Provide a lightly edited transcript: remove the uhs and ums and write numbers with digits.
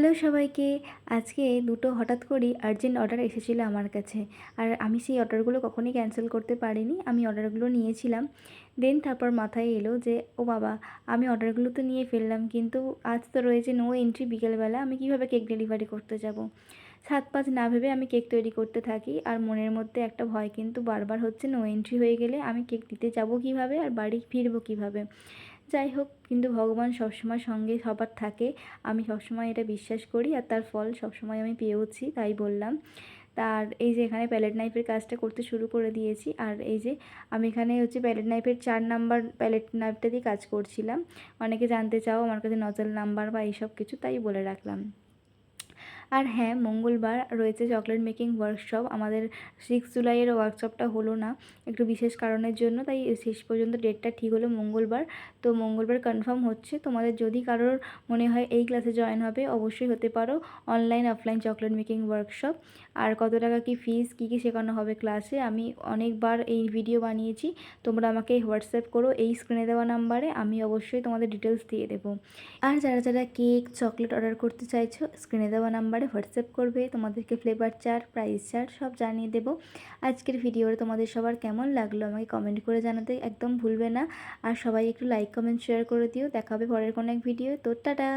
Hello সবাইকে। আজকে দুটো হঠাৎ করেই আর্জেন্ট অর্ডার এসেছিলো আমার কাছে। আর আমি সেই অর্ডারগুলো কখনোই ক্যান্সেল করতে পারিনি। আমি অর্ডারগুলো নিয়েছিলাম। দেন তারপর মাথায় এলো যে ও বাবা, আমি অর্ডারগুলো তো নিয়ে ফেললাম, কিন্তু আজ তো রয়েছে নো এন্ট্রি বিকেলবেলা, আমি কীভাবে কেক ডেলিভারি করতে যাব। ৭-৫ না ভেবে আমি কেক তৈরি করতে থাকি। আর মনের মধ্যে একটা ভয় কিন্তু বারবার হচ্ছে, নো এন্ট্রি হয়ে গেলে আমি কেক দিতে যাব কীভাবে আর বাড়ি ফিরবো কীভাবে। যাই হোক, কিন্তু ভগবান সবসময় সঙ্গে সবার থাকে। আমি সবসময় এটা বিশ্বাস করি আর তার ফল সবসময় আমি পেয়েওছি, তাই বললাম। তার এই যে এখানে প্যালেট নাইফের কাজটা করতে শুরু করে দিয়েছি। আর এই যে আমি এখানে হচ্ছে প্যালেট নাইফের ৪ নাম্বার প্যালেট নাইফটা দিয়ে কাজ করছিলাম। অনেকে জানতে চাও আমার কাছে নজল নাম্বার বা এইসব কিছু, তাই বলে রাখলাম। আর হ্যাঁ, মঙ্গলবার রয়েছে চকলেট মেকিং ওয়ার্কশপ। আমাদের 6 জুলাইয়ের ওয়ার্কশপটা হলো না একটু বিশেষ কারণের জন্য, তাই শেষ পর্যন্ত ডেটটা ঠিক হলো মঙ্গলবার। তো মঙ্গলবার কনফার্ম হচ্ছে। তোমাদের যদি কারোর মনে হয় এই ক্লাসে জয়েন হবে, অবশ্যই হতে পারো। Online offline chocolate making workshop. আর কত টাকা কি ফিস, কী কী শেখানো হবে ক্লাসে, আমি অনেকবার এই ভিডিও বানিয়েছি। তোমরা আমাকে হোয়াটসঅ্যাপ করো এই স্ক্রিনে দেওয়া নাম্বারে, আমি অবশ্যই তোমাদের ডিটেলস দিয়ে দেবো। আর যারা যারা কেক চকলেট অর্ডার করতে চাইছো, স্ক্রিনে দেওয়া নাম্বারে হোয়াটসঅ্যাপ করবে, তোমাদেরকে ফ্লেভার চার্ট প্রাইস চার্ট সব জানিয়ে দেবো। আজকের ভিডিওটা তোমাদের সবার কেমন লাগলো আমাকে কমেন্ট করে জানাতে একদম ভুলবে না। আর সবাই একটু লাইক কমেন্ট শেয়ার করে দিও। দেখা হবে পরের কোনো এক ভিডিও। তো টাটা।